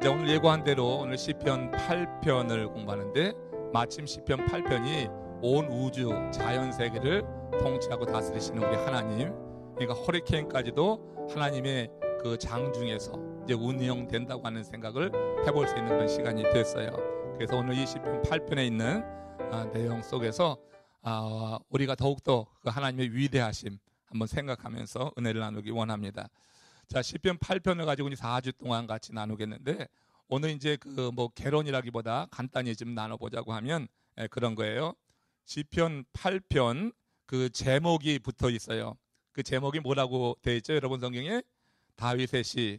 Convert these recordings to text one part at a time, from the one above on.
자, 오늘 예고한 대로 오늘 시편 8편을 공부하는데 마침 시편 8편이 온 우주 자연 세계를 통치하고 다스리시는 우리 하나님, 그러니까 허리케인까지도 하나님의 그 장중에서 이제 운영된다고 하는 생각을 해볼 수 있는 그런 시간이 됐어요. 그래서 오늘 이 시편 8편에 있는 내용 속에서 우리가 더욱더 그 하나님의 위대하심 한번 생각하면서 은혜를 나누기 원합니다. 자, 시편 8편을 가지고 이제 4주 동안 같이 나누겠는데, 오늘 이제 그 뭐 개론이라기보다 간단히 좀 나눠보자고 하면 그런 거예요. 시편 8편 그 제목이 붙어 있어요. 그 제목이 뭐라고 되어 있죠? 여러분 성경에 다윗의 시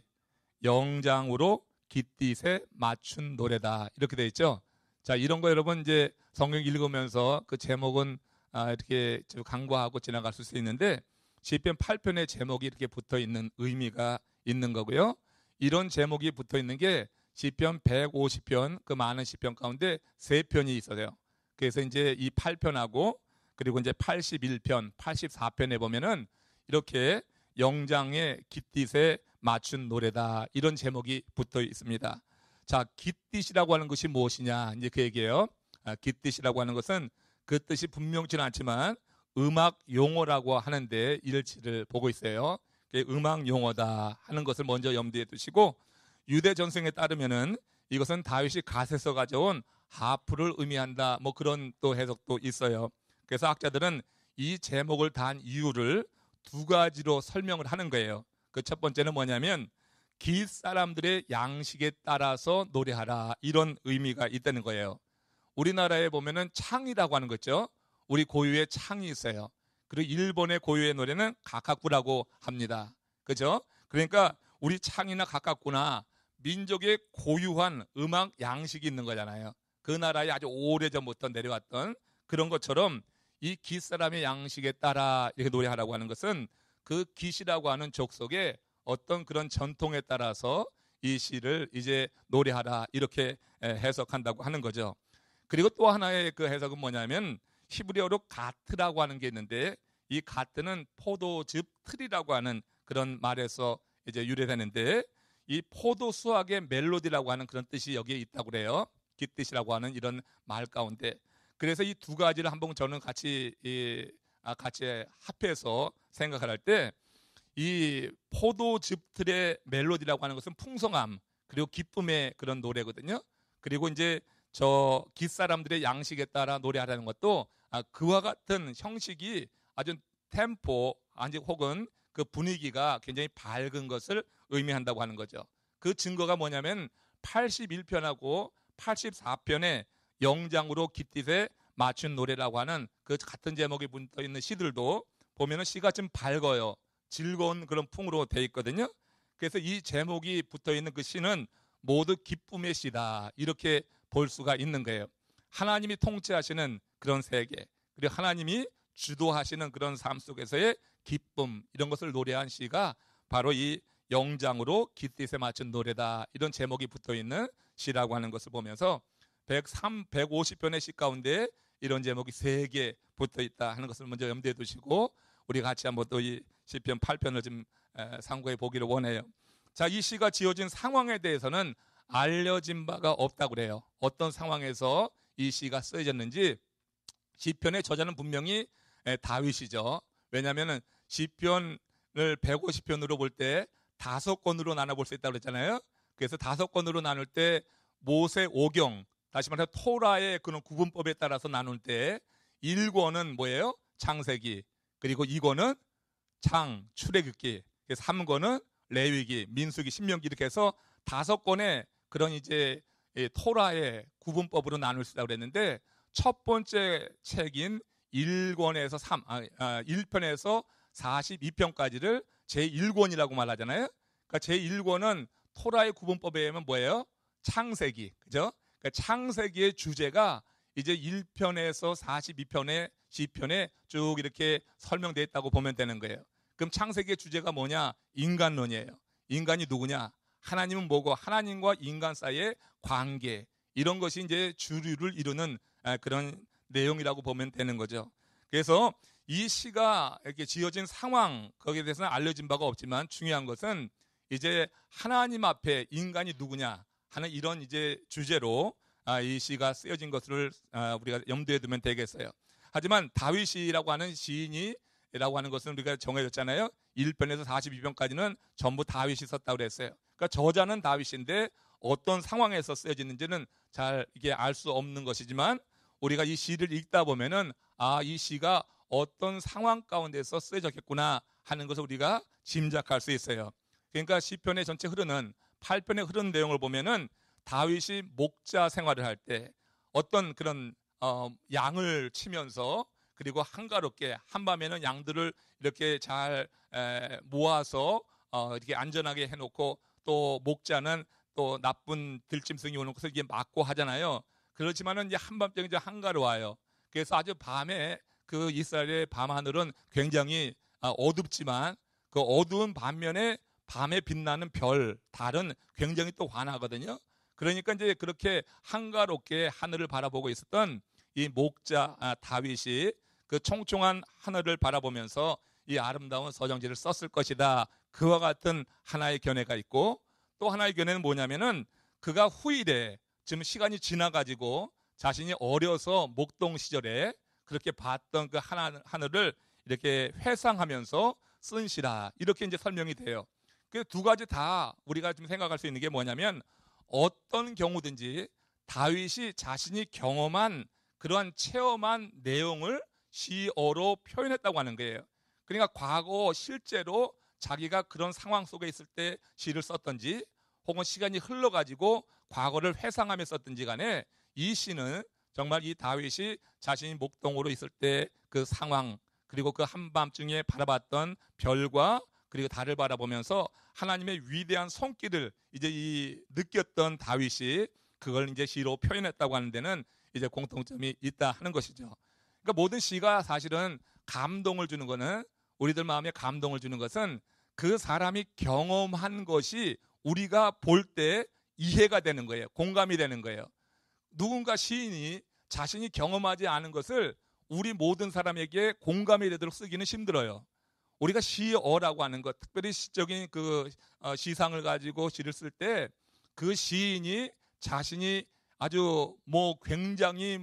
영장으로 깃딧에 맞춘 노래다 이렇게 되어 있죠. 자, 이런 거 여러분 이제 성경 읽으면서 그 제목은 이렇게 간과하고 지나갈 수 있는데, 시편 8편의 제목이 이렇게 붙어 있는 의미가 있는 거고요. 이런 제목이 붙어 있는 게 시편 150편 그 많은 시편 가운데 3편이 있어요. 그래서 이제 이 8편하고 그리고 이제 81편, 84편에 보면은 이렇게 영장의 깃딧에 맞춘 노래다 이런 제목이 붙어 있습니다. 자, 깃딧이라고 하는 것이 무엇이냐 이제 그 얘기예요. 깃딧이라고 하는 것은 그 뜻이 분명치는 않지만 음악 용어라고 하는데 일치를 보고 있어요. 음악 용어다 하는 것을 먼저 염두에 두시고, 유대 전승에 따르면은 이것은 다윗이 갓에서 가져온 하프를 의미한다 뭐 그런 또 해석도 있어요. 그래서 학자들은 이 제목을 단 이유를 두 가지로 설명을 하는 거예요. 그 첫 번째는 뭐냐면 깃 사람들의 양식에 따라서 노래하라 이런 의미가 있다는 거예요. 우리나라에 보면은 창이라고 하는 거죠. 우리 고유의 창이 있어요. 그리고 일본의 고유의 노래는 가카쿠라고 합니다. 그죠? 그러니까 우리 창이나 가카쿠나 민족의 고유한 음악 양식이 있는 거잖아요. 그 나라에 아주 오래전부터 내려왔던 그런 것처럼 이 깃 사람의 양식에 따라 이렇게 노래하라고 하는 것은 그 깃이라고 하는 족속의 어떤 그런 전통에 따라서 이 시를 이제 노래하라 이렇게 해석한다고 하는 거죠. 그리고 또 하나의 그 해석은 뭐냐면 히브리어로 가트라고 하는 게 있는데, 이 가트는 포도즙 틀이라고 하는 그런 말에서 이제 유래되는데, 이 포도 수확의 멜로디라고 하는 그런 뜻이 여기에 있다고 그래요. 깃뜻이라고 하는 이런 말 가운데. 그래서 이 두 가지를 한번 저는 같이 합해서 생각을 할 때, 이 포도즙 틀의 멜로디라고 하는 것은 풍성함 그리고 기쁨의 그런 노래거든요. 그리고 이제 저 깃사람들의 양식에 따라 노래하라는 것도 그와 같은 형식이 아주 템포 혹은 그 분위기가 굉장히 밝은 것을 의미한다고 하는 거죠. 그 증거가 뭐냐면 81편하고 84편의 영장으로 깃딧에 맞춘 노래라고 하는 그 같은 제목이 붙어 있는 시들도 보면은 시가 좀 밝아요. 즐거운 그런 풍으로 되어 있거든요. 그래서 이 제목이 붙어 있는 그 시는 모두 기쁨의 시다 이렇게 볼 수가 있는 거예요. 하나님이 통치하시는 그런 세계, 그리고 하나님이 주도하시는 그런 삶 속에서의 기쁨, 이런 것을 노래한 시가 바로 이 영장으로 깃딧에 맞춘 노래다 이런 제목이 붙어 있는 시라고 하는 것을 보면서 150편의 시 가운데 이런 제목이 3개 붙어 있다 하는 것을 먼저 염두에 두시고, 우리 같이 한번 또 이 시편 8편을 좀 참고해 보기를 원해요. 자, 이 시가 지어진 상황에 대해서는 알려진 바가 없다고 그래요. 어떤 상황에서 이 시가 쓰여졌는지. 시편의 저자는 분명히 다윗이죠. 왜냐하면 시편을 150편으로 볼 때 5권으로 나눠볼 수 있다고 그랬잖아요. 그래서 5권으로 나눌 때 모세 오경, 다시 말해서 토라의 그런 구분법에 따라서 나눌 때 1권은 뭐예요? 창세기, 그리고 2권은 출애굽기, 3권은 레위기, 민수기, 신명기 이렇게 해서 5권의 그런 이제 토라의 구분법으로 나눌 수 있다고 그랬는데, 첫 번째 책인 1권에서 1편에서 42편까지를 제1권이라고 말하잖아요. 그러니까 제1권은 토라의 구분법에 의하면 뭐예요? 창세기. 그죠? 그러니까 창세기의 주제가 이제 1편에서 42편의 시편에 쭉 이렇게 설명되어 있다고 보면 되는 거예요. 그럼 창세기의 주제가 뭐냐? 인간론이에요. 인간이 누구냐? 하나님은 뭐고 하나님과 인간 사이의 관계, 이런 것이 이제 주류를 이루는 그런 내용이라고 보면 되는 거죠. 그래서 이 시가 이렇게 지어진 상황, 거기에 대해서는 알려진 바가 없지만 중요한 것은 이제 하나님 앞에 인간이 누구냐, 하는 이런 이제 주제로 이 시가 쓰여진 것을 우리가 염두에 두면 되겠어요. 하지만 다윗이라고 하는 시인이라고 하는 것은 우리가 정해졌잖아요. 1편에서 42편까지는 전부 다윗이 썼다고 그랬어요. 그러니까 저자는 다윗인데 어떤 상황에서 쓰여지는지는 잘 이게 알 수 없는 것이지만 우리가 이 시를 읽다 보면은 이 시가 어떤 상황 가운데서 쓰여졌겠구나 하는 것을 우리가 짐작할 수 있어요. 그러니까 시편의 전체 흐르는 8편의 흐르는 내용을 보면은 다윗이 목자 생활을 할 때 어떤 그런 양을 치면서 그리고 한가롭게 한밤에는 양들을 이렇게 잘 모아서 이렇게 안전하게 해놓고 또 목자는 또 나쁜 들짐승이 오는 것을 이게 막고 하잖아요. 그렇지만은 이제 한밤중에 이제 한가로워요. 그래서 아주 밤에 그 이스라엘의 밤 하늘은 굉장히 어둡지만 그 어두운 반면에 밤에 빛나는 별, 달은 굉장히 또 환하거든요. 그러니까 이제 그렇게 한가롭게 하늘을 바라보고 있었던 이 목자 다윗이 그 총총한 하늘을 바라보면서 이 아름다운 서정지를 썼을 것이다. 그와 같은 하나의 견해가 있고 또 하나의 견해는 뭐냐면은 그가 후일에 지금 시간이 지나가지고 자신이 어려서 목동 시절에 그렇게 봤던 그 하늘을 이렇게 회상하면서 쓴 시라 이렇게 이제 설명이 돼요. 그 두 가지 다 우리가 좀 생각할 수 있는 게 뭐냐면 어떤 경우든지 다윗이 자신이 경험한 그러한 체험한 내용을 시어로 표현했다고 하는 거예요. 그러니까 과거 실제로 자기가 그런 상황 속에 있을 때 시를 썼던지 혹은 시간이 흘러가지고 과거를 회상하며 썼던지 간에 이 시는 정말 이 다윗이 자신이 목동으로 있을 때 그 상황 그리고 그 한밤중에 바라봤던 별과 그리고 달을 바라보면서 하나님의 위대한 손길을 이제 이 느꼈던 다윗이 그걸 이제 시로 표현했다고 하는 데는 이제 공통점이 있다 하는 것이죠. 그러니까 모든 시가 사실은 감동을 주는 거는 우리들 마음에 감동을 주는 것은 그 사람이 경험한 것이 우리가 볼 때 이해가 되는 거예요. 공감이 되는 거예요. 누군가 시인이 자신이 경험하지 않은 것을 우리 모든 사람에게 공감이 되도록 쓰기는 힘들어요. 우리가 시어라고 하는 것, 특별히 시적인 그 시상을 가지고 시를 쓸 때 그 시인이 자신이 아주 굉장히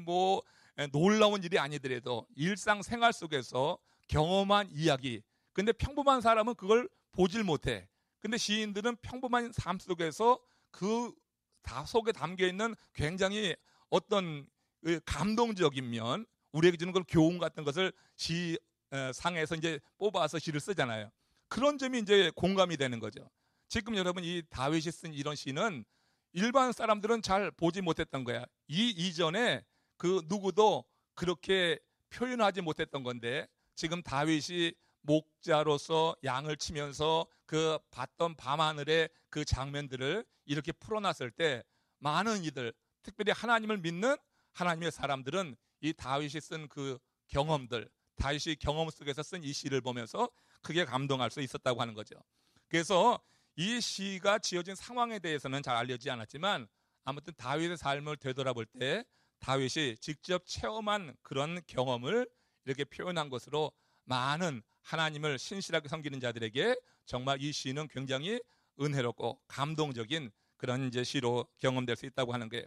놀라운 일이 아니더라도 일상생활 속에서 경험한 이야기. 근데 평범한 사람은 그걸 보질 못해. 근데 시인들은 평범한 삶 속에서 그 속에 담겨 있는 굉장히 어떤 감동적인 면, 우리에게 주는 그 교훈 같은 것을 시상에서 이제 뽑아서 시를 쓰잖아요. 그런 점이 이제 공감이 되는 거죠. 지금 여러분 이 다윗이 쓴 이런 시는 일반 사람들은 잘 보지 못했던 거야. 이 이전에 그 누구도 그렇게 표현하지 못했던 건데 지금 다윗이 목자로서 양을 치면서 그 봤던 밤하늘의 그 장면들을 이렇게 풀어놨을 때 많은 이들, 특별히 하나님을 믿는 하나님의 사람들은 이 다윗이 쓴 그 경험들, 다윗이 경험 속에서 쓴 이 시를 보면서 크게 감동할 수 있었다고 하는 거죠. 그래서 이 시가 지어진 상황에 대해서는 잘 알려지지 않았지만 아무튼 다윗의 삶을 되돌아볼 때 다윗이 직접 체험한 그런 경험을 이렇게 표현한 것으로 많은 하나님을 신실하게 섬기는 자들에게 정말 이 시는 굉장히 은혜롭고 감동적인 그런 이제 시로 경험될 수 있다고 하는 거예요.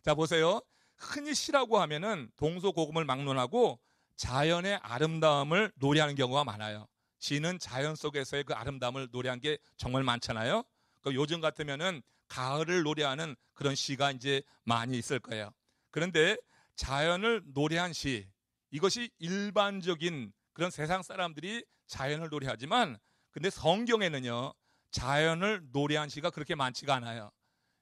자, 보세요. 흔히 시라고 하면은 동서고금을 막론하고 자연의 아름다움을 노래하는 경우가 많아요. 시는 자연 속에서의 그 아름다움을 노래한 게 정말 많잖아요. 요즘 같으면은 가을을 노래하는 그런 시가 이제 많이 있을 거예요. 그런데 자연을 노래한 시, 이것이 일반적인 그런 세상 사람들이 자연을 노래하지만 근데 성경에는요 자연을 노래한 시가 그렇게 많지가 않아요.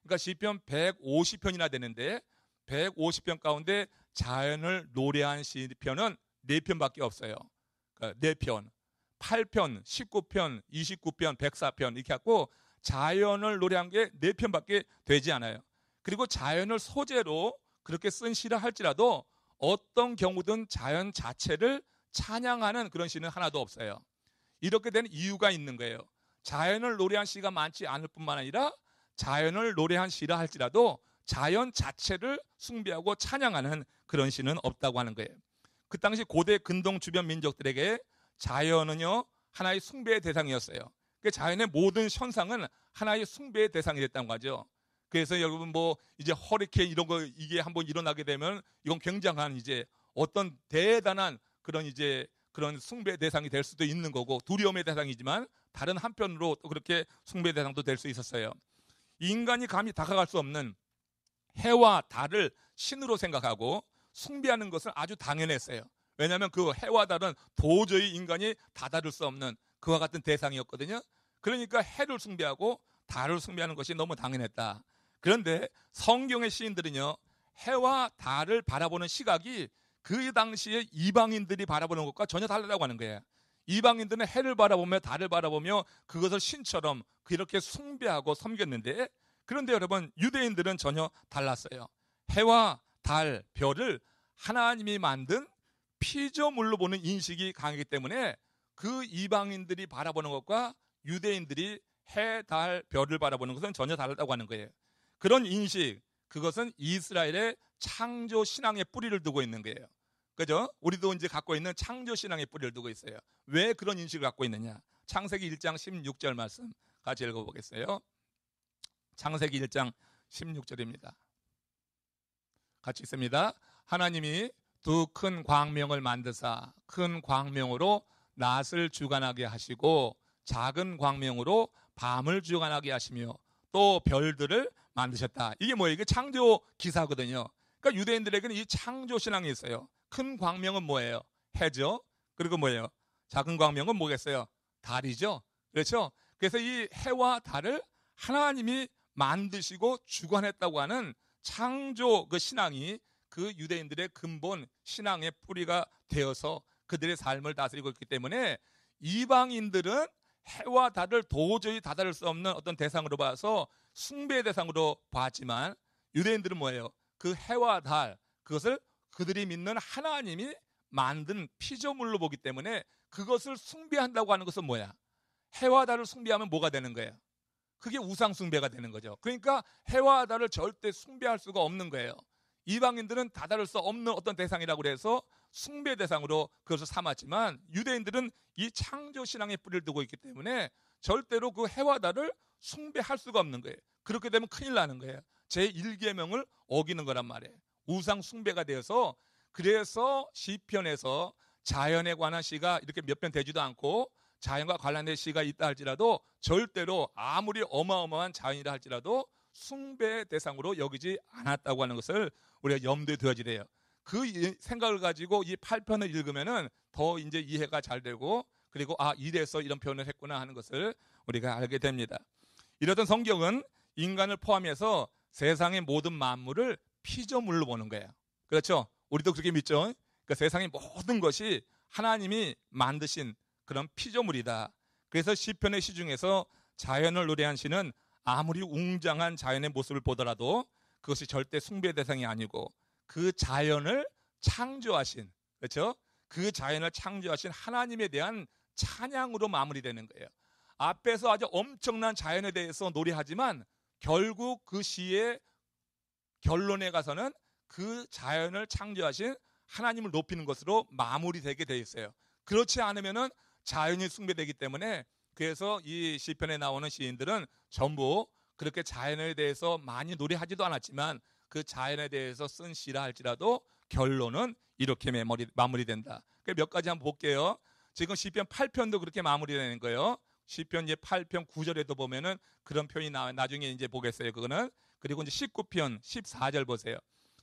그러니까 시편 150편이나 되는데 150편 가운데 자연을 노래한 시편은 4편밖에 없어요. 그러니까 4편, 8편, 19편, 29편, 104편 이렇게 갖고 자연을 노래한 게 4편밖에 되지 않아요. 그리고 자연을 소재로 그렇게 쓴 시라 할지라도 어떤 경우든 자연 자체를 찬양하는 그런 시는 하나도 없어요. 이렇게 된 이유가 있는 거예요. 자연을 노래한 시가 많지 않을 뿐만 아니라 자연을 노래한 시라 할지라도 자연 자체를 숭배하고 찬양하는 그런 시는 없다고 하는 거예요. 그 당시 고대 근동 주변 민족들에게 자연은요 하나의 숭배의 대상이었어요. 그 자연의 모든 현상은 하나의 숭배의 대상이 됐다는 거죠. 그래서 여러분 뭐 이제 허리케인 이런 거 이게 한번 일어나게 되면 이건 굉장한 이제 어떤 대단한 그런 이제 그런 숭배 대상이 될 수도 있는 거고 두려움의 대상이지만 다른 한편으로 또 그렇게 숭배 대상도 될 수 있었어요. 인간이 감히 다가갈 수 없는 해와 달을 신으로 생각하고 숭배하는 것을 아주 당연했어요. 왜냐하면 그 해와 달은 도저히 인간이 다다를 수 없는 그와 같은 대상이었거든요. 그러니까 해를 숭배하고 달을 숭배하는 것이 너무 당연했다. 그런데 성경의 시인들은요, 해와 달을 바라보는 시각이 그 당시에 이방인들이 바라보는 것과 전혀 다르다고 하는 거예요. 이방인들은 해를 바라보며 달을 바라보며 그것을 신처럼 그렇게 숭배하고 섬겼는데, 그런데 여러분 유대인들은 전혀 달랐어요. 해와 달, 별을 하나님이 만든 피조물로 보는 인식이 강하기 때문에 그 이방인들이 바라보는 것과 유대인들이 해, 달, 별을 바라보는 것은 전혀 다르다고 하는 거예요. 그런 인식, 그것은 이스라엘의 창조 신앙의 뿌리를 두고 있는 거예요. 그죠? 우리도 이제 갖고 있는 창조 신앙의 뿌리를 두고 있어요. 왜 그런 인식을 갖고 있느냐? 창세기 1장 16절 말씀 같이 읽어보겠어요. 창세기 1장 16절입니다. 같이 있습니다. 하나님이 두 큰 광명을 만드사 큰 광명으로 낮을 주관하게 하시고 작은 광명으로 밤을 주관하게 하시며 또 별들을 만드셨다. 이게 뭐예요? 이게 창조 기사거든요. 그러니까 유대인들에게는 이 창조 신앙이 있어요. 큰 광명은 뭐예요? 해죠. 그리고 뭐예요? 작은 광명은 뭐겠어요? 달이죠. 그렇죠? 그래서 이 해와 달을 하나님이 만드시고 주관했다고 하는 창조 그 신앙이 그 유대인들의 근본 신앙의 뿌리가 되어서 그들의 삶을 다스리고 있기 때문에 이방인들은 해와 달을 도저히 다다를 수 없는 어떤 대상으로 봐서 숭배의 대상으로 봤지만 유대인들은 뭐예요? 그 해와 달, 그것을 그들이 믿는 하나님이 만든 피조물로 보기 때문에 그것을 숭배한다고 하는 것은 뭐야? 해와 달을 숭배하면 뭐가 되는 거예요? 그게 우상 숭배가 되는 거죠. 그러니까 해와 달을 절대 숭배할 수가 없는 거예요. 이방인들은 다다를 수 없는 어떤 대상이라고 해서 숭배 대상으로 그것을 삼았지만 유대인들은 이 창조 신앙의 뿌리를 두고 있기 때문에 절대로 그 해와 달을 숭배할 수가 없는 거예요. 그렇게 되면 큰일 나는 거예요. 제1계명을 어기는 거란 말이에요. 우상 숭배가 되어서, 그래서 시편에서 자연에 관한 시가 이렇게 몇 편 되지도 않고 자연과 관련된 시가 있다 할지라도 절대로 아무리 어마어마한 자연이라 할지라도 숭배의 대상으로 여기지 않았다고 하는 것을 우리가 염두에 둬야지 돼요. 그 생각을 가지고 이 8편을 읽으면은 더 이제 이해가 잘 되고, 그리고 이래서 이런 표현을 했구나 하는 것을 우리가 알게 됩니다. 이러던 성경은 인간을 포함해서 세상의 모든 만물을 피조물로 보는 거예요. 그렇죠? 우리도 그렇게 믿죠? 그러니까 세상의 모든 것이 하나님이 만드신 그런 피조물이다. 그래서 시편의 시 중에서 자연을 노래한 시는 아무리 웅장한 자연의 모습을 보더라도 그것이 절대 숭배의 대상이 아니고 그 자연을 창조하신, 그렇죠? 그 자연을 창조하신 하나님에 대한 찬양으로 마무리되는 거예요. 앞에서 아주 엄청난 자연에 대해서 노래하지만 결국 그 시의 결론에 가서는 그 자연을 창조하신 하나님을 높이는 것으로 마무리되게 되어 있어요. 그렇지 않으면은 자연이 숭배되기 때문에, 그래서 이 시편에 나오는 시인들은 전부 그렇게 자연에 대해서 많이 노래하지도 않았지만 그 자연에 대해서 쓴 시라 할지라도 결론은 이렇게 마무리된다. 몇 가지 한번 볼게요. 지금 시편 8편도 그렇게 마무리되는 거예요. 시편 이제 8편 9절에도 보면은 그런 표현이 나중에 이제 보겠어요. 그거는. 그리고 이제 19편 14절 보세요.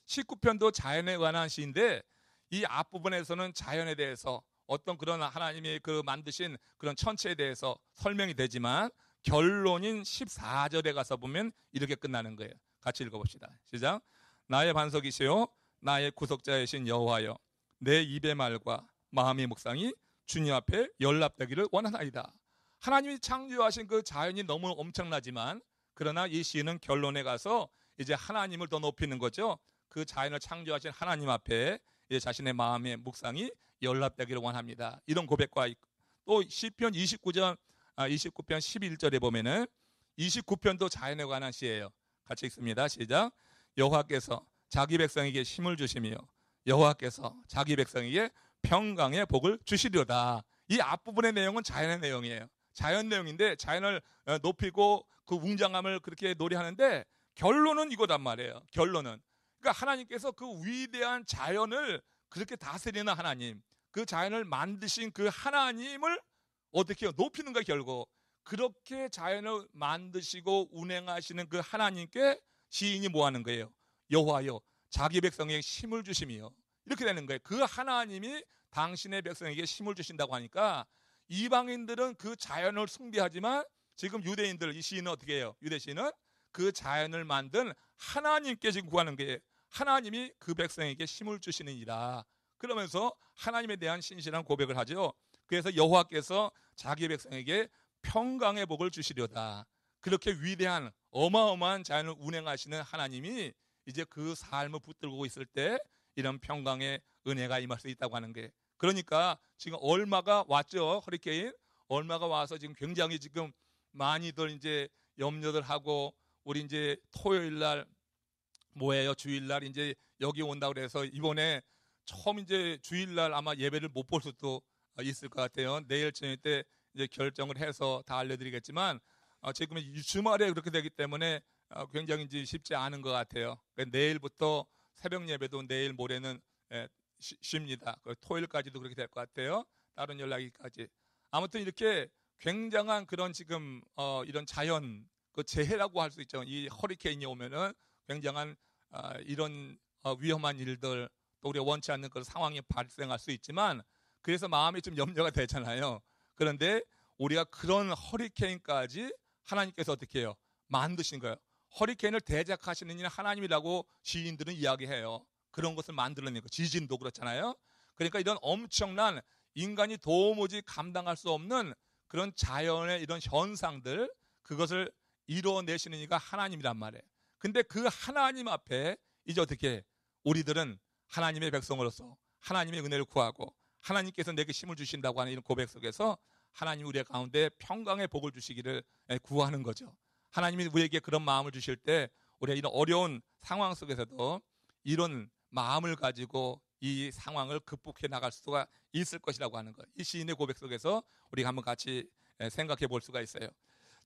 19편도 자연에 관한 시인데 이 앞부분에서는 자연에 대해서 어떤 그런 하나님이 그 만드신 그런 천체에 대해서 설명이 되지만 결론인 14절에 가서 보면 이렇게 끝나는 거예요. 같이 읽어봅시다. 시작. 나의 반석이시요 나의 구속자이신 여호와여, 내 입의 말과 마음의 묵상이 주님 앞에 연락되기를 원하나이다. 하나님이 창조하신 그 자연이 너무 엄청나지만, 그러나 이 시인은 결론에 가서 이제 하나님을 더 높이는 거죠. 그 자연을 창조하신 하나님 앞에 이제 자신의 마음의 묵상이 연락되기를 원합니다. 이런 고백과 또 시편 29편 11절에 보면은 29편도 자연에 관한 시예요. 같이 읽습니다. 시작. 여호와께서 자기 백성에게 힘을 주시며 여호와께서 자기 백성에게 평강의 복을 주시리로다. 이 앞부분의 내용은 자연의 내용이에요. 자연 내용인데 자연을 높이고 그 웅장함을 그렇게 노래하는데 결론은 이거단 말이에요. 결론은. 그러니까 하나님께서 그 위대한 자연을 그렇게 다스리는 하나님, 그 자연을 만드신 그 하나님을 어떻게 높이는가 결국. 그렇게 자연을 만드시고 운행하시는 그 하나님께 시인이 뭐 하는 거예요? 여호와여 자기 백성에게 힘을 주심이요. 이렇게 되는 거예요. 그 하나님이 당신의 백성에게 힘을 주신다고 하니까 이방인들은 그 자연을 숭배하지만 지금 유대인들, 이 시인은 어떻게 해요? 유대 시인은 그 자연을 만든 하나님께 지금 구하는 거예요. 하나님이 그 백성에게 힘을 주시느니라. 그러면서 하나님에 대한 신실한 고백을 하죠. 그래서 여호와께서 자기 백성에게 평강의 복을 주시려다. 그렇게 위대한 어마어마한 자연을 운행하시는 하나님이 이제 그 삶을 붙들고 있을 때 이런 평강의 은혜가 임할 수 있다고 하는 게. 그러니까 지금 얼마가 왔죠. 허리케인 얼마가 와서 지금 굉장히 지금 많이들 이제 염려들 하고, 우리 이제 토요일 날 뭐예요? 주일 날 이제 여기 온다 그래서 이번에 처음 이제 주일 날 아마 예배를 못 볼 수도 있을 것 같아요. 내일 저녁 때 이제 결정을 해서 다 알려드리겠지만 지금 주말에 그렇게 되기 때문에 굉장히 이제 쉽지 않은 것 같아요. 그러니까 내일부터 새벽 예배도 내일 모레는 쉽니다. 토요일까지도 그렇게 될 것 같아요. 다른 연락이까지. 아무튼 이렇게 굉장한 그런 지금 이런 자연 그 재해라고 할 수 있죠. 이 허리케인이 오면은 굉장한 이런 위험한 일들, 또 우리가 원치 않는 그런 상황이 발생할 수 있지만, 그래서 마음이 좀 염려가 되잖아요. 그런데 우리가 그런 허리케인까지 하나님께서 어떻게 해요? 만드신 거예요. 허리케인을 대적하시는 이는 하나님이라고 시인들은 이야기해요. 그런 것을 만들어낸 거. 지진도 그렇잖아요. 그러니까 이런 엄청난 인간이 도무지 감당할 수 없는 그런 자연의 이런 현상들, 그것을 이뤄내시는 이가 하나님이란 말이에요. 근데 그 하나님 앞에 이제 어떻게 우리들은 하나님의 백성으로서 하나님의 은혜를 구하고 하나님께서 내게 힘을 주신다고 하는 이런 고백 속에서 하나님이 우리 가운데 평강의 복을 주시기를 구하는 거죠. 하나님이 우리에게 그런 마음을 주실 때 우리가 이런 어려운 상황 속에서도 이런 마음을 가지고 이 상황을 극복해 나갈 수가 있을 것이라고 하는 것. 이 시인의 고백 속에서 우리가 한번 같이 생각해 볼 수가 있어요.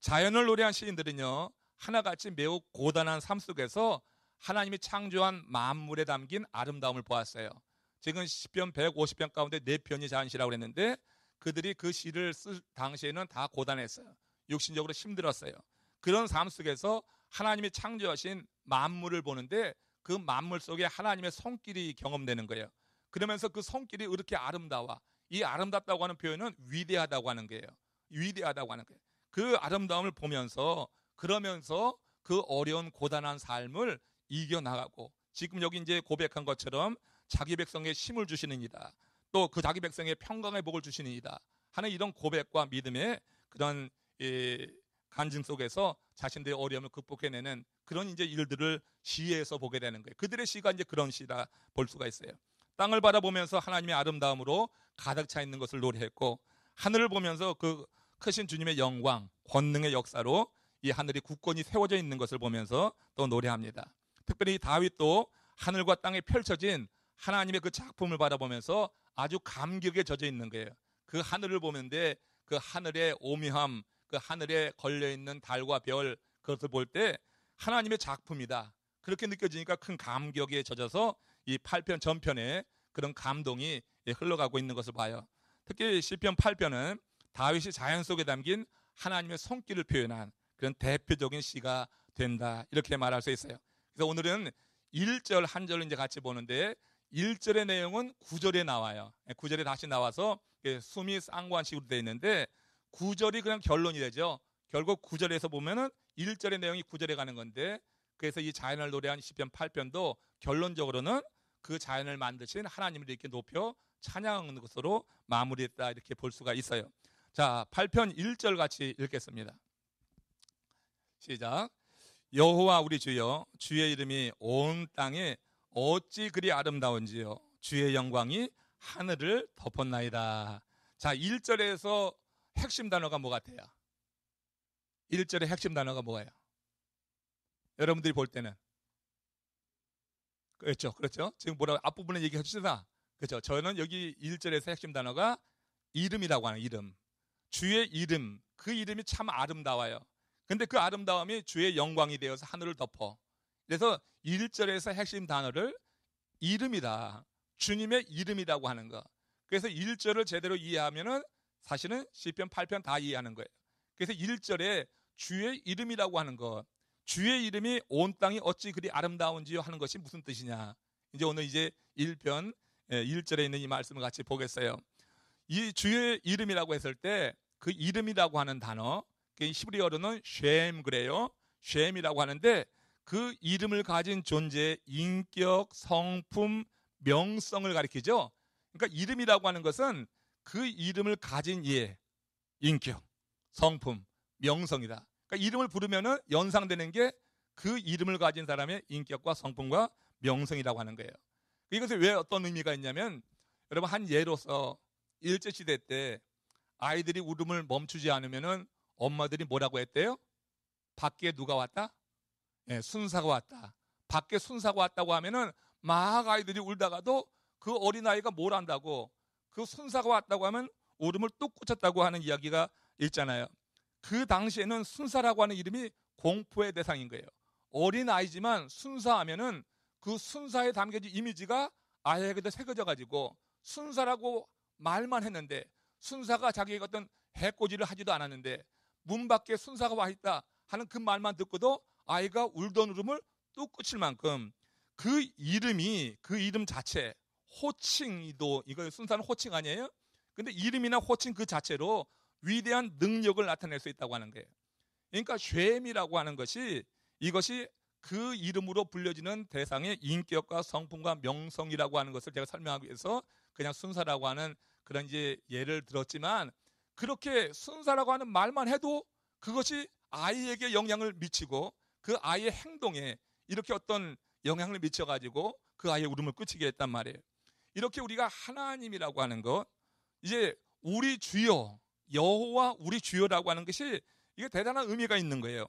자연을 노래한 시인들은요, 하나같이 매우 고단한 삶 속에서 하나님이 창조한 만물에 담긴 아름다움을 보았어요. 지금 시편 150편 가운데 4편이 자연시라고 그랬는데 그들이 그 시를 쓸 당시에는 다 고단했어요. 육신적으로 힘들었어요. 그런 삶 속에서 하나님이 창조하신 만물을 보는데 그 만물 속에 하나님의 손길이 경험되는 거예요. 그러면서 그 손길이 이렇게 아름다워. 이 아름답다고 하는 표현은 위대하다고 하는 거예요. 위대하다고 하는 거예요. 그 아름다움을 보면서, 그러면서 그 어려운 고단한 삶을 이겨나가고, 지금 여기 이제 고백한 것처럼 자기 백성에 힘을 주시는 이다, 또 그 자기 백성에 평강의 복을 주시는 이다 하는 이런 고백과 믿음의 그런 간증 속에서 자신들의 어려움을 극복해내는 그런 이제 일들을 시에서 보게 되는 거예요. 그들의 시가 이제 그런 시라 볼 수가 있어요. 땅을 바라보면서 하나님의 아름다움으로 가득 차 있는 것을 노래했고, 하늘을 보면서 그 크신 주님의 영광, 권능의 역사로 이 하늘이 굳건히 세워져 있는 것을 보면서 또 노래합니다. 특별히 다윗도 하늘과 땅에 펼쳐진 하나님의 그 작품을 바라보면서 아주 감격에 젖어 있는 거예요. 그 하늘을 보는데 그 하늘의 오묘함, 그 하늘에 걸려있는 달과 별, 그것을 볼 때 하나님의 작품이다, 그렇게 느껴지니까 큰 감격에 젖어서 이 8편 전편에 그런 감동이 흘러가고 있는 것을 봐요. 특히 시편 8편은 다윗이 자연 속에 담긴 하나님의 손길을 표현한 그런 대표적인 시가 된다, 이렇게 말할 수 있어요. 그래서 오늘은 1절 한 절을 이제 같이 보는데 1절의 내용은 9절에 나와요. 9절에 다시 나와서 숨이 쌍관식으로 되어 있는데 9절이 그냥 결론이 되죠. 결국 9절에서 보면은 1절의 내용이 9절에 가는 건데, 그래서 이 자연을 노래한 시편 8편도 결론적으로는 그 자연을 만드신 하나님을 이렇게 높여 찬양하는 것으로 마무리했다, 이렇게 볼 수가 있어요. 자, 8편 1절 같이 읽겠습니다. 시작. 여호와 우리 주여, 주의 이름이 온 땅에 어찌 그리 아름다운지요, 주의 영광이 하늘을 덮었나이다. 자, 1절에서 핵심 단어가 뭐 같아요? 1절의 핵심 단어가 뭐예요? 여러분들이 볼 때는 그렇죠, 그렇죠. 지금 뭐라고 앞부분에 얘기해 주시다. 그렇죠. 저는 여기 1절에서 핵심 단어가 이름이라고 하는 이름, 주의 이름, 그 이름이 참 아름다워요. 근데 그 아름다움이 주의 영광이 되어서 하늘을 덮어. 그래서 1절에서 핵심 단어를 이름이다. 주님의 이름이라고 하는 거. 그래서 1절을 제대로 이해하면은 사실은 시편 8편 다 이해하는 거예요. 그래서 1절에 주의 이름이라고 하는 것, 주의 이름이 온 땅이 어찌 그리 아름다운지요 하는 것이 무슨 뜻이냐. 이제 오늘 이제 1편 1절에 있는 이 말씀을 같이 보겠어요. 이 주의 이름이라고 했을 때 그 이름이라고 하는 단어, 히브리어로는 쉔 그래요. 쉔이라고 하는데 그 이름을 가진 존재의 인격, 성품, 명성을 가리키죠. 그러니까 이름이라고 하는 것은 그 이름을 가진 이의 인격, 성품, 명성이다. 그러니까 이름을 부르면은 연상되는 게 그 이름을 가진 사람의 인격과 성품과 명성이라고 하는 거예요. 이것이 왜 어떤 의미가 있냐면, 여러분 한 예로서 일제시대 때 아이들이 울음을 멈추지 않으면은 엄마들이 뭐라고 했대요? 밖에 누가 왔다? 예, 순사가 왔다. 밖에 순사가 왔다고 하면은 막 아이들이 울다가도 그 어린아이가 뭘 안다고, 그 순사가 왔다고 하면 울음을 뚝 꽂혔다고 하는 이야기가 있잖아요. 그 당시에는 순사라고 하는 이름이 공포의 대상인 거예요. 어린아이지만 순사하면은 그 순사에 담겨진 이미지가 아이에게도 새겨져 가지고 순사라고 말만 했는데, 순사가 자기에게 어떤 해코지를 하지도 않았는데 문 밖에 순사가 와 있다 하는 그 말만 듣고도 아이가 울던 울음을 뚝 꽂힐 만큼 그 이름이, 그 이름 자체, 호칭이도, 이거 순사는 호칭 아니에요? 근데 이름이나 호칭 그 자체로 위대한 능력을 나타낼 수 있다고 하는 거예요. 그러니까 쉔이라고 하는 것이, 이것이 그 이름으로 불려지는 대상의 인격과 성품과 명성이라고 하는 것을 제가 설명하기 위해서 그냥 순사라고 하는 그런 이제 예를 들었지만, 그렇게 순사라고 하는 말만 해도 그것이 아이에게 영향을 미치고 그 아이의 행동에 이렇게 어떤 영향을 미쳐가지고 그 아이의 울음을 그치게 했단 말이에요. 이렇게 우리가 하나님이라고 하는 것, 이제 우리 주여, 여호와 우리 주여라고 하는 것이 이게 대단한 의미가 있는 거예요.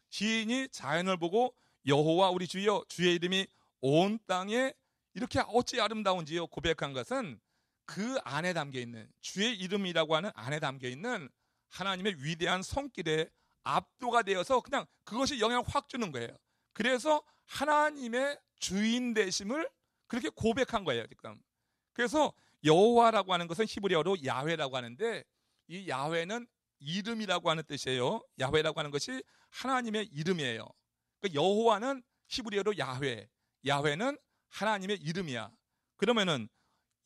시인이 자연을 보고 여호와 우리 주여, 주의 이름이 온 땅에 이렇게 어찌 아름다운지요 고백한 것은 그 안에 담겨 있는, 주의 이름이라고 하는 안에 담겨 있는 하나님의 위대한 손길에 압도가 되어서 그냥 그것이 영향을 확 주는 거예요. 그래서 하나님의 주인 되심을 그렇게 고백한 거예요, 지금. 그래서 여호와라고 하는 것은 히브리어로 야훼라고 하는데, 이 야훼는 이름이라고 하는 뜻이에요. 야훼라고 하는 것이 하나님의 이름이에요. 그 여호와는 히브리어로 야훼, 야훼는 하나님의 이름이야. 그러면은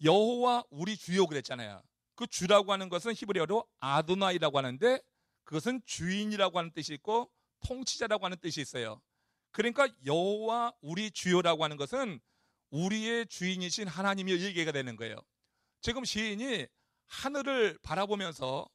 여호와 우리 주여 그랬잖아요. 그 주라고 하는 것은 히브리어로 아도나이라고 하는데, 그것은 주인이라고 하는 뜻이 있고 통치자라고 하는 뜻이 있어요. 그러니까 여호와 우리 주여라고 하는 것은 우리의 주인이신 하나님이 얘기가 되는 거예요. 지금 시인이 하늘을 바라보면서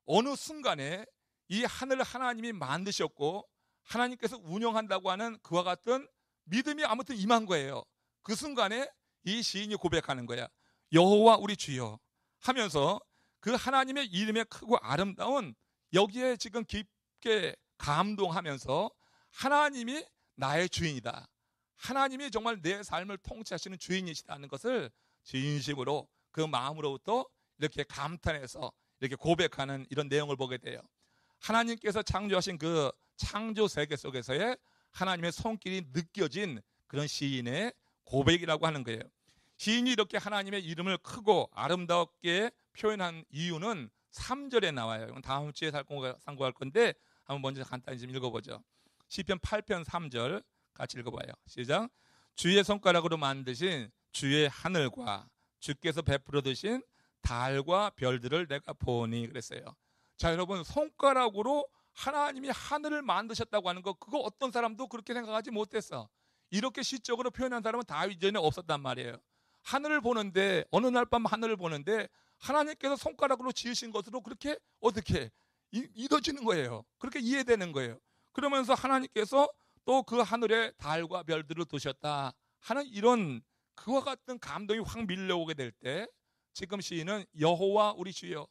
어느 순간에 이 하늘을 하나님이 만드셨고 하나님께서 운영한다고 하는 그와 같은 믿음이 아무튼 임한 거예요. 그 순간에 이 시인이 고백하는 거야. 여호와 우리 주여 하면서 그 하나님의 이름의 크고 아름다운, 여기에 지금 깊게 감동하면서 하나님이 나의 주인이다, 하나님이 정말 내 삶을 통치하시는 주인이시다는 것을 진심으로 그 마음으로부터 이렇게 감탄해서 이렇게 고백하는 이런 내용을 보게 돼요. 하나님께서 창조하신 그 창조 세계 속에서의 하나님의 손길이 느껴진 그런 시인의 고백이라고 하는 거예요. 시인이 이렇게 하나님의 이름을 크고 아름답게 표현한 이유는 3절에 나와요. 이건 다음 주에 상고할 건데 한번 먼저 간단히 좀 읽어보죠. 시편 8편 3절 같이 읽어봐요. 시작. 주의 손가락으로 만드신 주의 하늘과 주께서 베풀어 두신 달과 별들을 내가 보니 그랬어요. 자, 여러분, 손가락으로 하나님이 하늘을 만드셨다고 하는 거, 그거 어떤 사람도 그렇게 생각하지 못했어. 이렇게 시적으로 표현한 사람은 다윗 전에 없었단 말이에요. 하늘을 보는데, 어느 날 밤 하늘을 보는데 하나님께서 손가락으로 지으신 것으로 그렇게 어떻게 믿어지는 거예요. 그렇게 이해되는 거예요. 그러면서 하나님께서 또 그 하늘에 달과 별들을 두셨다 하는 이런 그와 같은 감동이 확 밀려오게 될 때, 지금 시인은 여호와 우리 주여,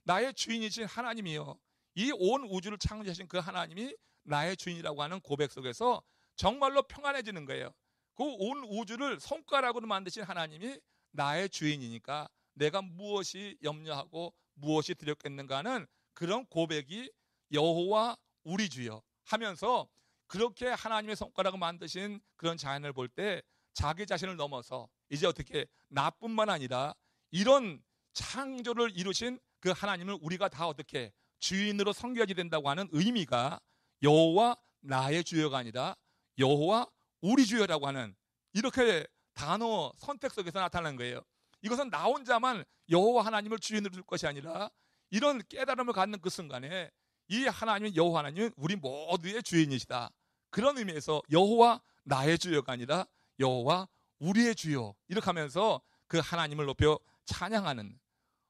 나의 주인이신 하나님이여, 이 온 우주를 창조하신 그 하나님이 나의 주인이라고 하는 고백 속에서 정말로 평안해지는 거예요. 그 온 우주를 손가락으로 만드신 하나님이 나의 주인이니까 내가 무엇이 염려하고 무엇이 두렵겠는가 하는 그런 고백이 여호와 우리 주여, 하면서 그렇게 하나님의 손가락을 만드신 그런 자연을 볼 때 자기 자신을 넘어서 이제 어떻게 나뿐만 아니라 이런 창조를 이루신 그 하나님을 우리가 다 어떻게 주인으로 섬겨야 된다고 하는 의미가 여호와 나의 주여가 아니라 여호와 우리 주여라고 하는 이렇게 단어 선택 속에서 나타나는 거예요. 이것은 나 혼자만 여호와 하나님을 주인으로 둘 것이 아니라 이런 깨달음을 갖는 그 순간에 이 하나님은 여호와 하나님은 우리 모두의 주인이시다. 그런 의미에서 여호와 나의 주여가 아니라 여호와 우리의 주여 이렇게 하면서 그 하나님을 높여 찬양하는,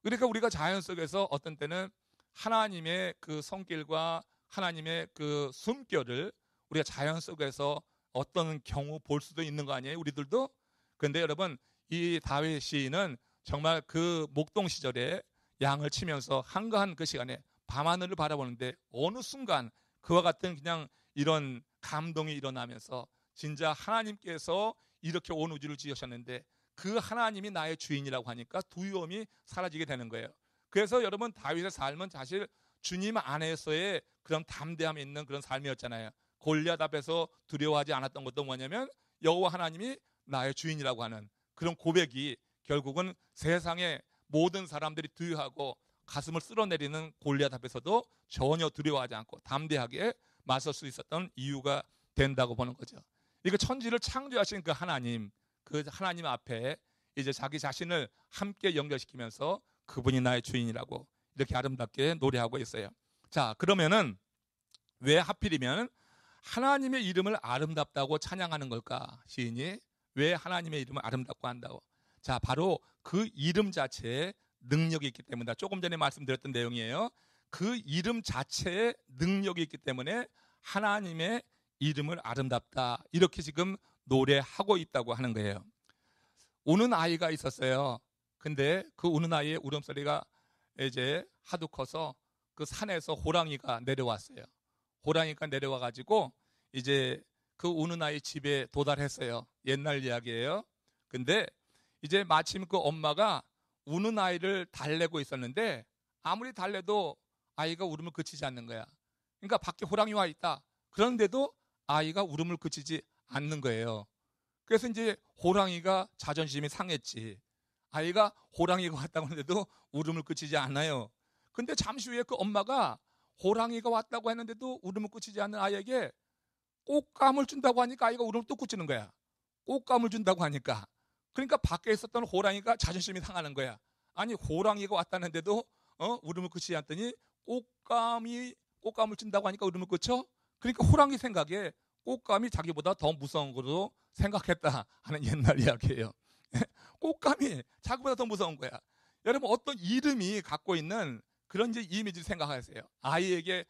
그러니까 우리가 자연 속에서 어떤 때는 하나님의 그 손길과 하나님의 그 숨결을 우리가 자연 속에서 어떤 경우 볼 수도 있는 거 아니에요, 우리들도? 그런데 여러분, 이 다윗 시인은 정말 그 목동 시절에 양을 치면서 한가한 그 시간에 밤하늘을 바라보는데 어느 순간 그와 같은 그냥 이런 감동이 일어나면서 진짜 하나님께서 이렇게 온 우주를 지으셨는데 그 하나님이 나의 주인이라고 하니까 두려움이 사라지게 되는 거예요. 그래서 여러분, 다윗의 삶은 사실 주님 안에서의 그런 담대함이 있는 그런 삶이었잖아요. 골리앗 앞에서 두려워하지 않았던 것도 뭐냐면 여호와 하나님이 나의 주인이라고 하는 그런 고백이 결국은 세상의 모든 사람들이 두려워하고 가슴을 쓸어내리는 골리앗 앞에서도 전혀 두려워하지 않고 담대하게 맞설 수 있었던 이유가 된다고 보는 거죠. 이거 천지를 창조하신 그 하나님 앞에 이제 자기 자신을 함께 연결시키면서 그분이 나의 주인이라고 이렇게 아름답게 노래하고 있어요. 자, 그러면은 왜 하필이면 하나님의 이름을 아름답다고 찬양하는 걸까? 시인이 왜 하나님의 이름을 아름답고 한다고? 자, 바로 그 이름 자체에 능력이 있기 때문이다. 조금 전에 말씀드렸던 내용이에요. 그 이름 자체에 능력이 있기 때문에 하나님의 이름을 아름답다, 이렇게 지금 노래하고 있다고 하는 거예요. 우는 아이가 있었어요. 근데 그 우는 아이의 울음소리가 이제 하도 커서 그 산에서 호랑이가 내려왔어요. 호랑이가 내려와가지고 이제 그 우는 아이 집에 도달했어요. 옛날 이야기예요. 근데 이제 마침 그 엄마가 우는 아이를 달래고 있었는데 아무리 달래도 아이가 울음을 그치지 않는 거야. 그러니까 밖에 호랑이 와 있다. 그런데도 아이가 울음을 그치지 않는 거예요. 그래서 이제 호랑이가 자존심이 상했지. 아이가 호랑이가 왔다고 하는데도 울음을 그치지 않아요. 근데 잠시 후에 그 엄마가 호랑이가 왔다고 했는데도 울음을 그치지 않는 아이에게 꽃감을 준다고 하니까 아이가 울음을 또 그치는 거야. 꽃감을 준다고 하니까. 그러니까 밖에 있었던 호랑이가 자존심이 상하는 거야. 아니, 호랑이가 왔다는데도 울음을 그치지 않더니 꽃감을 준다고 하니까 울음을 그쳐? 그러니까 호랑이 생각에 꽃감이 자기보다 더 무서운 거로 생각했다 하는 옛날 이야기예요. 꽃감이 자기보다 더 무서운 거야. 여러분, 어떤 이름이 갖고 있는 그런 이제 이미지를 생각하세요. 아이에게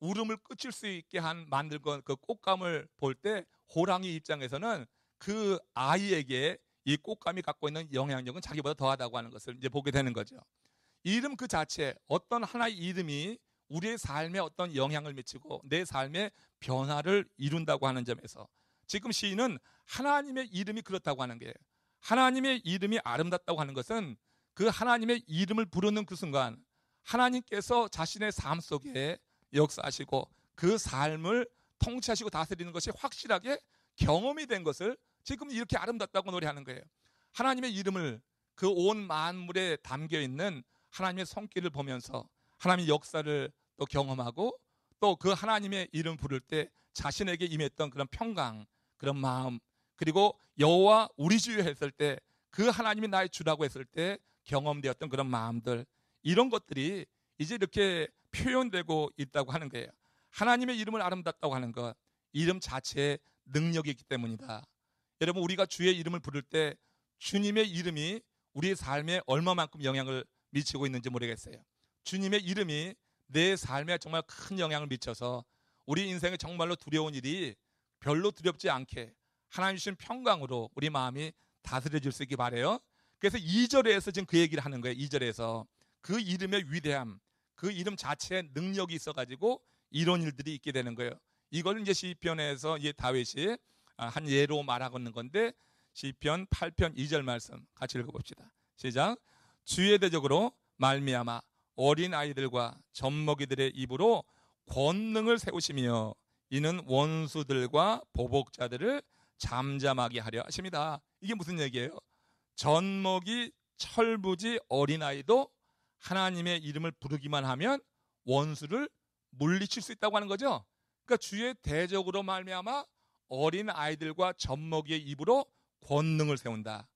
울음을 그칠 수 있게 만들 건 그 꽃감을 볼 때 호랑이 입장에서는 그 아이에게 이 꽃감이 갖고 있는 영향력은 자기보다 더하다고 하는 것을 이제 보게 되는 거죠. 이름 그 자체, 어떤 하나의 이름이 우리의 삶에 어떤 영향을 미치고 내 삶의 변화를 이룬다고 하는 점에서 지금 시인은 하나님의 이름이 그렇다고 하는 거예요. 하나님의 이름이 아름답다고 하는 것은 그 하나님의 이름을 부르는 그 순간 하나님께서 자신의 삶 속에 역사하시고 그 삶을 통치하시고 다스리는 것이 확실하게 경험이 된 것을 지금 이렇게 아름답다고 노래하는 거예요. 하나님의 이름을 그 온 만물에 담겨 있는 하나님의 손길을 보면서 하나님의 역사를 또 경험하고 또 그 하나님의 이름 부를 때 자신에게 임했던 그런 평강, 그런 마음, 그리고 여호와 우리 주여 했을 때 그 하나님이 나의 주라고 했을 때 경험되었던 그런 마음들, 이런 것들이 이제 이렇게 표현되고 있다고 하는 거예요. 하나님의 이름을 아름답다고 하는 것, 이름 자체에 능력이 있기 때문이다. 여러분, 우리가 주의 이름을 부를 때 주님의 이름이 우리의 삶에 얼마만큼 영향을 미치고 있는지 모르겠어요. 주님의 이름이 내 삶에 정말 큰 영향을 미쳐서 우리 인생에 정말로 두려운 일이 별로 두렵지 않게 하나님 주신 평강으로 우리 마음이 다스려질 수 있기 바라요. 그래서 2절에서 지금 그 얘기를 하는 거예요. 2절에서 그 이름의 위대함, 그 이름 자체에 능력이 있어가지고 이런 일들이 있게 되는 거예요. 이걸 이제 시편에서 이제 다윗이 한 예로 말하고 있는 건데, 시편 8편 2절 말씀 같이 읽어봅시다. 시작. 주의 대적으로 말미암아 어린 아이들과 젖먹이들의 입으로 권능을 세우시며 이는 원수들과 보복자들을 잠잠하게 하려 하십니다. 이게 무슨 얘기예요? 젖먹이 철부지 어린아이도 하나님의 이름을 부르기만 하면 원수를 물리칠 수 있다고 하는 거죠. 그러니까 주의 대적으로 말미암아 어린 아이들과 젖먹이의 입으로 권능을 세운다.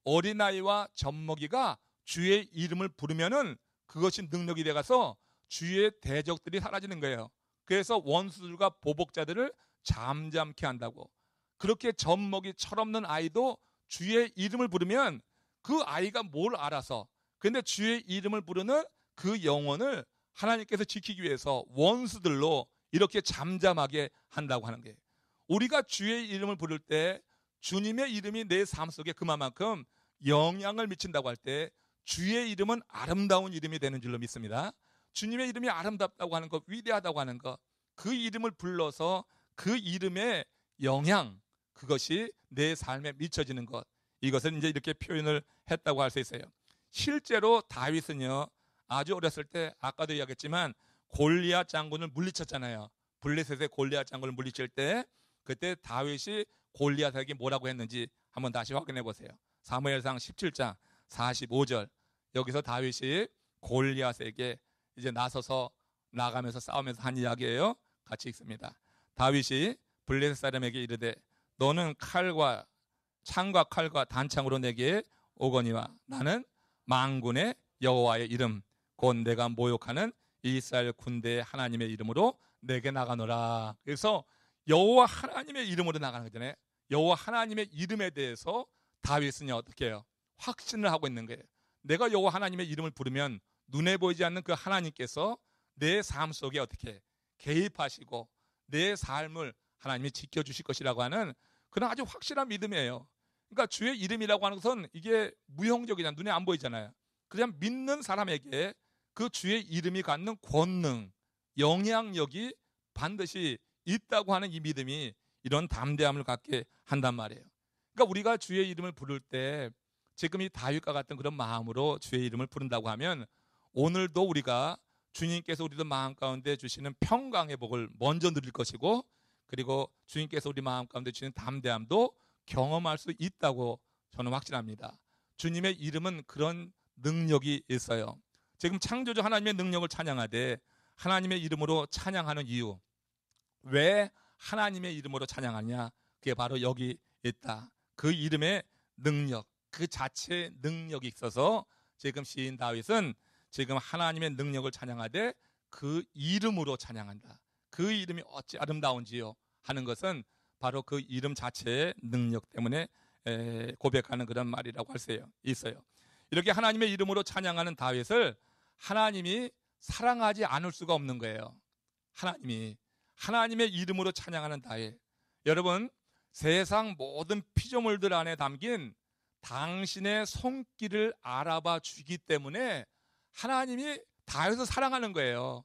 어린아이와 젖먹이가 주의 이름을 부르면은 그것이 능력이 돼가서 주의 대적들이 사라지는 거예요. 그래서 원수들과 보복자들을 잠잠케 한다고. 그렇게 젖먹이 철없는 아이도 주의 이름을 부르면 그 아이가 뭘 알아서, 근데 주의 이름을 부르는 그 영혼을 하나님께서 지키기 위해서 원수들로 이렇게 잠잠하게 한다고 하는 거예요. 우리가 주의 이름을 부를 때 주님의 이름이 내 삶 속에 그만큼 영향을 미친다고 할 때 주의 이름은 아름다운 이름이 되는 줄로 믿습니다. 주님의 이름이 아름답다고 하는 것, 위대하다고 하는 것, 그 이름을 불러서 그 이름의 영향, 그것이 내 삶에 미쳐지는 것, 이것을 이제 이렇게 표현을 했다고 할 수 있어요. 실제로 다윗은요, 아주 어렸을 때 아까도 이야기했지만 골리앗 장군을 물리쳤잖아요. 블레셋의 골리앗 장군을 물리칠 때 그때 다윗이 골리앗에게 뭐라고 했는지 한번 다시 확인해 보세요. 사무엘상 17장 45절, 여기서 다윗이 골리앗에게 이제 나서서 나가면서 싸우면서 한 이야기예요. 같이 읽습니다. 다윗이 블레셋 사람에게 이르되 너는 칼과 창과 칼과 단창으로 내게 오거니와 나는 만군의 여호와의 이름 곧 내가 모욕하는 이스라엘 군대의 하나님의 이름으로 내게 나가노라. 그래서 여호와 하나님의 이름으로 나가는 거잖아요. 여호와 하나님의 이름에 대해서 다윗은 어떻게 해요? 확신을 하고 있는 거예요. 내가 여호와 하나님의 이름을 부르면 눈에 보이지 않는 그 하나님께서 내 삶 속에 어떻게 개입하시고 내 삶을 하나님이 지켜주실 것이라고 하는 그런 아주 확실한 믿음이에요. 그러니까 주의 이름이라고 하는 것은 이게 무형적이잖아요. 눈에 안 보이잖아요. 그냥 믿는 사람에게 그 주의 이름이 갖는 권능, 영향력이 반드시 있다고 하는 이 믿음이 이런 담대함을 갖게 한단 말이에요. 그러니까 우리가 주의 이름을 부를 때 지금 이 다윗과 같은 그런 마음으로 주의 이름을 부른다고 하면 오늘도 우리가 주님께서 우리도 마음 가운데 주시는 평강의 복을 먼저 누릴 것이고, 그리고 주님께서 우리 마음 가운데 주시는 담대함도 경험할 수 있다고 저는 확신합니다. 주님의 이름은 그런 능력이 있어요. 지금 창조주 하나님의 능력을 찬양하되 하나님의 이름으로 찬양하는 이유, 왜 하나님의 이름으로 찬양하냐? 그게 바로 여기 있다. 그 이름의 능력, 그 자체의 능력이 있어서 지금 시인 다윗은 지금 하나님의 능력을 찬양하되 그 이름으로 찬양한다. 그 이름이 어찌 아름다운지요 하는 것은 바로 그 이름 자체의 능력 때문에 고백하는 그런 말이라고 할 수 있어요. 이렇게 하나님의 이름으로 찬양하는 다윗을 하나님이 사랑하지 않을 수가 없는 거예요. 하나님이 하나님의 이름으로 찬양하는 다윗, 여러분 세상 모든 피조물들 안에 담긴 당신의 손길을 알아봐 주기 때문에 하나님이 다윗을 사랑하는 거예요.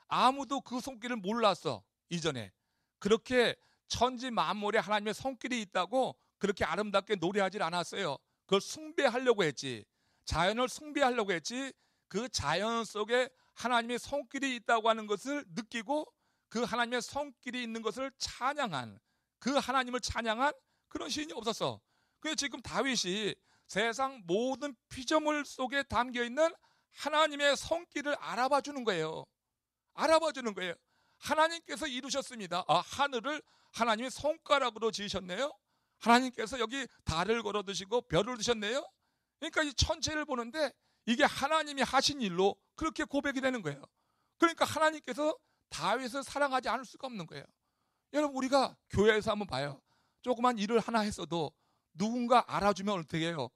아무도 그 손길을 몰랐어. 이전에 그렇게 천지 만물에 하나님의 손길이 있다고 그렇게 아름답게 노래하지 않았어요. 그걸 숭배하려고 했지. 자연을 숭배하려고 했지. 그 자연 속에 하나님의 손길이 있다고 하는 것을 느끼고 그 하나님의 손길이 있는 것을 찬양한, 그 하나님을 찬양한 그런 시인이 없었어. 그래서 지금 다윗이 세상 모든 피조물 속에 담겨있는 하나님의 손길을 알아봐 주는 거예요. 알아봐 주는 거예요. 하나님께서 이루셨습니다. 하늘을 하나님의 손가락으로 지으셨네요. 하나님께서 여기 달을 걸어 두시고 별을 두셨네요. 그러니까 이 천체를 보는데 이게 하나님이 하신 일로 그렇게 고백이 되는 거예요. 그러니까 하나님께서 다윗을 사랑하지 않을 수가 없는 거예요. 여러분 우리가 교회에서 한번 봐요. 조그만 일을 하나 했어도 누군가 알아주면 어떻게 해요?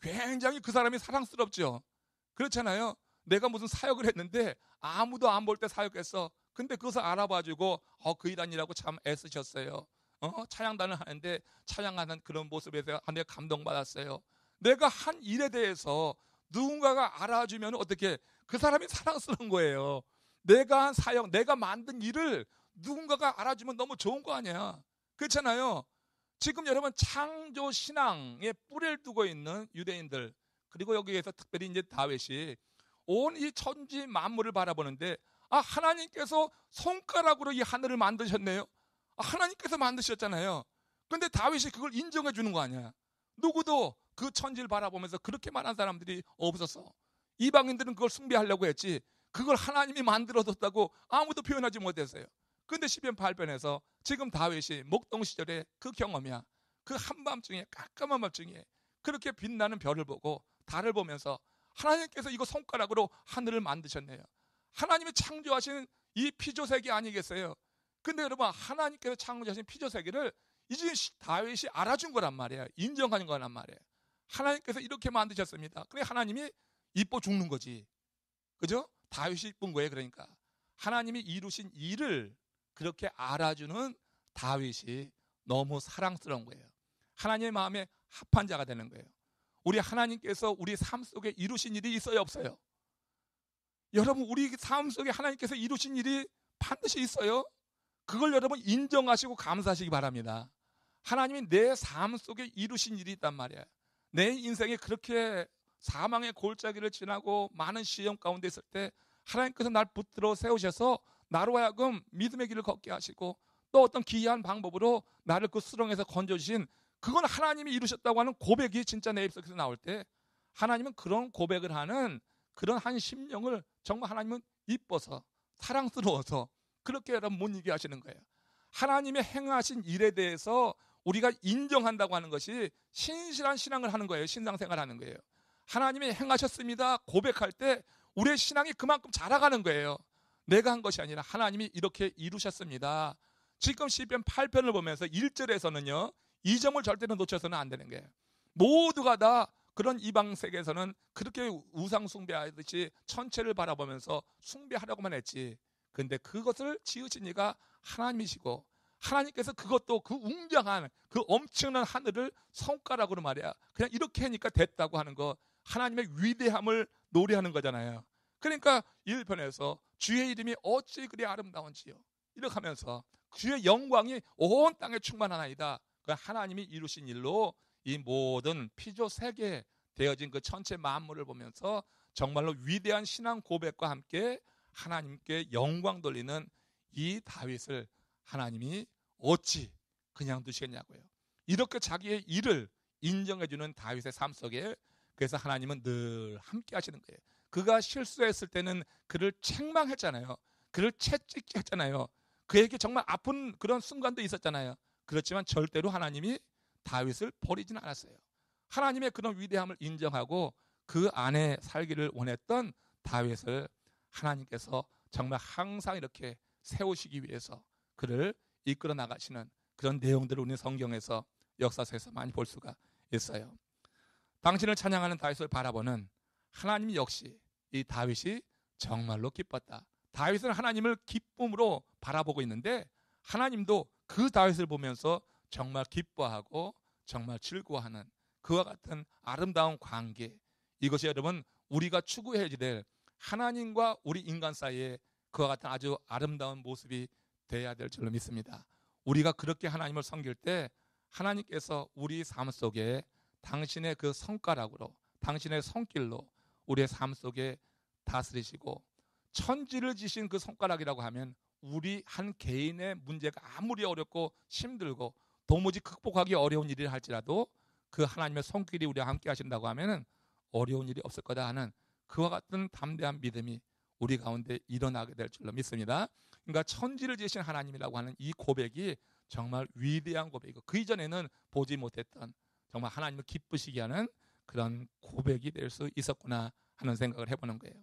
굉장히 그 사람이 사랑스럽죠. 그렇잖아요. 내가 무슨 사역을 했는데 아무도 안 볼 때 사역했어. 근데 그것을 알아봐주고 그 일하느라고 참 애쓰셨어요. 찬양단을 하는데 찬양하는 그런 모습에서 내가 감동받았어요. 내가 한 일에 대해서 누군가가 알아주면 어떻게 그 사람이 사랑스러운 거예요. 내가 한 사역, 내가 만든 일을 누군가가 알아주면 너무 좋은 거 아니야. 그렇잖아요. 지금 여러분 창조 신앙에 뿌리를 두고 있는 유대인들, 그리고 여기에서 특별히 이제 다윗이 온 이 천지 만물을 바라보는데 하나님께서 손가락으로 이 하늘을 만드셨네요. 하나님께서 만드셨잖아요. 근데 다윗이 그걸 인정해 주는 거 아니야. 누구도 그 천지를 바라보면서 그렇게 말한 사람들이 없었어. 이방인들은 그걸 숭배하려고 했지 그걸 하나님이 만들어뒀다고 아무도 표현하지 못했어요. 근데 시편 8편에서 지금 다윗이 목동 시절에 그 경험이야. 그 한밤중에 깜깜한 밤중에 그렇게 빛나는 별을 보고 달을 보면서 하나님께서 이거 손가락으로 하늘을 만드셨네요. 하나님이 창조하신 이 피조세계 아니겠어요? 근데 여러분 하나님께서 창조하신 피조세계를 이제 다윗이 알아준 거란 말이에요. 인정하는 거란 말이에요. 하나님께서 이렇게 만드셨습니다. 그래 하나님이 이뻐 죽는 거지. 그죠? 다윗이 이쁜 거예요. 그러니까 하나님이 이루신 일을 그렇게 알아주는 다윗이 너무 사랑스러운 거예요. 하나님의 마음에 합한 자가 되는 거예요. 우리 하나님께서 우리 삶 속에 이루신 일이 있어요, 없어요? 여러분 우리 삶 속에 하나님께서 이루신 일이 반드시 있어요. 그걸 여러분 인정하시고 감사하시기 바랍니다. 하나님이 내 삶 속에 이루신 일이 있단 말이에요. 내 인생에 그렇게 사망의 골짜기를 지나고 많은 시험 가운데 있을 때 하나님께서 날 붙들어 세우셔서 나로 하여금 믿음의 길을 걷게 하시고 또 어떤 기이한 방법으로 나를 그 수렁에서 건져주신 그건 하나님이 이루셨다고 하는 고백이 진짜 내 입속에서 나올 때 하나님은 그런 고백을 하는 그런 한 심령을 정말 하나님은 이뻐서 사랑스러워서 그렇게 여러분 못 이기게 하시는 거예요. 하나님의 행하신 일에 대해서 우리가 인정한다고 하는 것이 신실한 신앙을 하는 거예요. 신앙생활 하는 거예요. 하나님이 행하셨습니다 고백할 때 우리의 신앙이 그만큼 자라가는 거예요. 내가 한 것이 아니라 하나님이 이렇게 이루셨습니다. 지금 시편 8편을 보면서 1절에서는요 이 점을 절대로 놓쳐서는 안 되는 거예요. 모두가 다 그런 이방 세계에서는 그렇게 우상 숭배하듯이 천체를 바라보면서 숭배하려고만 했지. 근데 그것을 지으신 이가 하나님이시고 하나님께서 그것도 그 웅장한 그 엄청난 하늘을 손가락으로 말이야 그냥 이렇게 하니까 됐다고 하는 거 하나님의 위대함을 노래하는 거잖아요. 그러니까 1편에서 주의 이름이 어찌 그리 아름다운지요 이렇게 하면서 주의 영광이 온 땅에 충만하나이다. 그 하나님이 이루신 일로 이 모든 피조 세계에 되어진 그 천체 만물을 보면서 정말로 위대한 신앙 고백과 함께 하나님께 영광 돌리는 이 다윗을 하나님이 어찌 그냥 두시겠냐고요. 이렇게 자기의 일을 인정해주는 다윗의 삶 속에 그래서 하나님은 늘 함께 하시는 거예요. 그가 실수했을 때는 그를 책망했잖아요. 그를 채찍했잖아요. 그에게 정말 아픈 그런 순간도 있었잖아요. 그렇지만 절대로 하나님이 다윗을 버리지는 않았어요. 하나님의 그런 위대함을 인정하고 그 안에 살기를 원했던 다윗을 하나님께서 정말 항상 이렇게 세우시기 위해서 그를 이끌어 나가시는 그런 내용들을 우리 성경에서 역사서에서 많이 볼 수가 있어요. 당신을 찬양하는 다윗을 바라보는 하나님 역시 이 다윗이 정말로 기뻤다. 다윗은 하나님을 기쁨으로 바라보고 있는데 하나님도 그 다윗을 보면서 정말 기뻐하고 정말 즐거워하는 그와 같은 아름다운 관계, 이것이 여러분 우리가 추구해야 될 하나님과 우리 인간 사이에 그와 같은 아주 아름다운 모습이 돼야 될 줄로 믿습니다. 우리가 그렇게 하나님을 섬길 때 하나님께서 우리 삶 속에 당신의 그 손가락으로 당신의 손길로 우리의 삶 속에 다스리시고 천지를 지신 그 손가락이라고 하면 우리 한 개인의 문제가 아무리 어렵고 힘들고 도무지 극복하기 어려운 일이라 할지라도 그 하나님의 손길이 우리와 함께 하신다고 하면 어려운 일이 없을 거다 하는 그와 같은 담대한 믿음이 우리 가운데 일어나게 될 줄로 믿습니다. 그러니까 천지를 지으신 하나님이라고 하는 이 고백이 정말 위대한 고백이고 그 이전에는 보지 못했던 정말 하나님을 기쁘시게 하는 그런 고백이 될 수 있었구나 하는 생각을 해보는 거예요.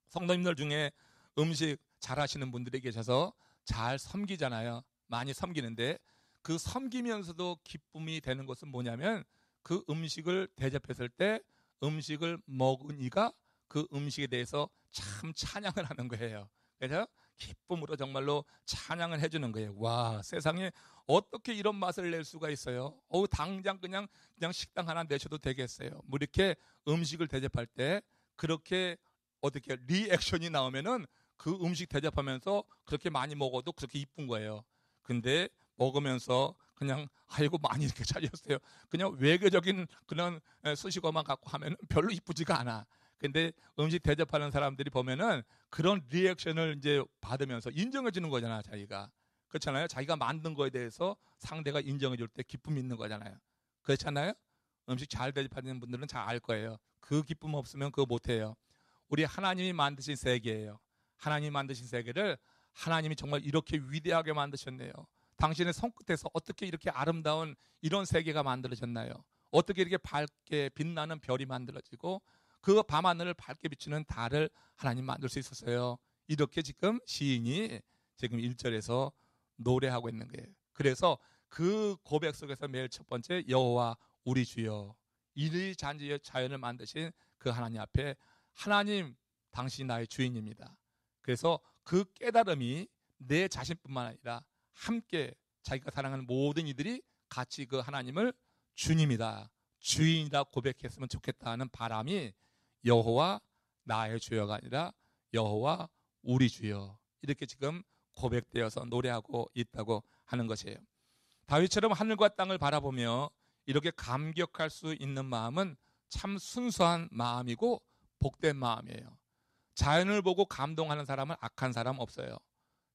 성도님들 중에 음식 잘하시는 분들이 계셔서 잘 섬기잖아요. 많이 섬기는데 그 섬기면서도 기쁨이 되는 것은 뭐냐면 그 음식을 대접했을 때 음식을 먹은 이가 그 음식에 대해서 참 찬양을 하는 거예요. 그래서 기쁨으로 정말로 찬양을 해주는 거예요. 와, 세상에 어떻게 이런 맛을 낼 수가 있어요? 당장 그냥 식당 하나 내셔도 되겠어요. 뭐 이렇게 음식을 대접할 때 그렇게 어떻게 리액션이 나오면은 그 음식 대접하면서 그렇게 많이 먹어도 그렇게 이쁜 거예요. 근데 먹으면서 그냥 아이고 많이 이렇게 차렸어요. 그냥 외교적인 그런 수식어만 갖고 하면 별로 이쁘지가 않아. 근데 음식 대접하는 사람들이 보면은 그런 리액션을 이제 받으면서 인정해 주는 거잖아, 자기가. 그렇잖아요. 자기가 만든 거에 대해서 상대가 인정해 줄 때 기쁨이 있는 거잖아요. 그렇잖아요. 음식 잘 대접하는 분들은 잘 알 거예요. 그 기쁨 없으면 그거 못해요. 우리 하나님이 만드신 세계예요. 하나님이 만드신 세계를 하나님이 정말 이렇게 위대하게 만드셨네요. 당신의 손끝에서 어떻게 이렇게 아름다운 이런 세계가 만들어졌나요? 어떻게 이렇게 밝게 빛나는 별이 만들어지고 그 밤하늘을 밝게 비추는 달을 하나님 만들 수 있었어요. 이렇게 지금 시인이 지금 1절에서 노래하고 있는 거예요. 그래서 그 고백 속에서 매일 첫 번째 여호와 우리 주여, 이리 잔지 자연을 만드신 그 하나님 앞에 하나님 당신이 나의 주인입니다. 그래서 그 깨달음이 내 자신뿐만 아니라 함께 자기가 사랑하는 모든 이들이 같이 그 하나님을 주님이다, 주인이다 고백했으면 좋겠다는 바람이 여호와 나의 주여가 아니라 여호와 우리 주여, 이렇게 지금 고백되어서 노래하고 있다고 하는 것이에요. 다윗처럼 하늘과 땅을 바라보며 이렇게 감격할 수 있는 마음은 참 순수한 마음이고 복된 마음이에요. 자연을 보고 감동하는 사람은 악한 사람 없어요.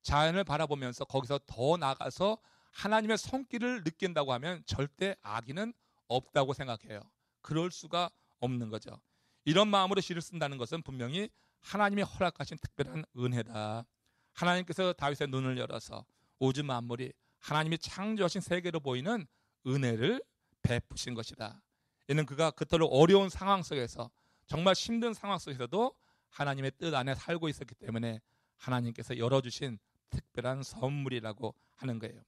자연을 바라보면서 거기서 더 나가서 하나님의 손길을 느낀다고 하면 절대 악의는 없다고 생각해요. 그럴 수가 없는 거죠. 이런 마음으로 시를 쓴다는 것은 분명히 하나님이 허락하신 특별한 은혜다. 하나님께서 다윗의 눈을 열어서 우주 만물이 하나님이 창조하신 세계로 보이는 은혜를 베푸신 것이다. 이는 그가 그토록 어려운 상황 속에서, 정말 힘든 상황 속에서도 하나님의 뜻 안에 살고 있었기 때문에 하나님께서 열어주신 특별한 선물이라고 하는 거예요.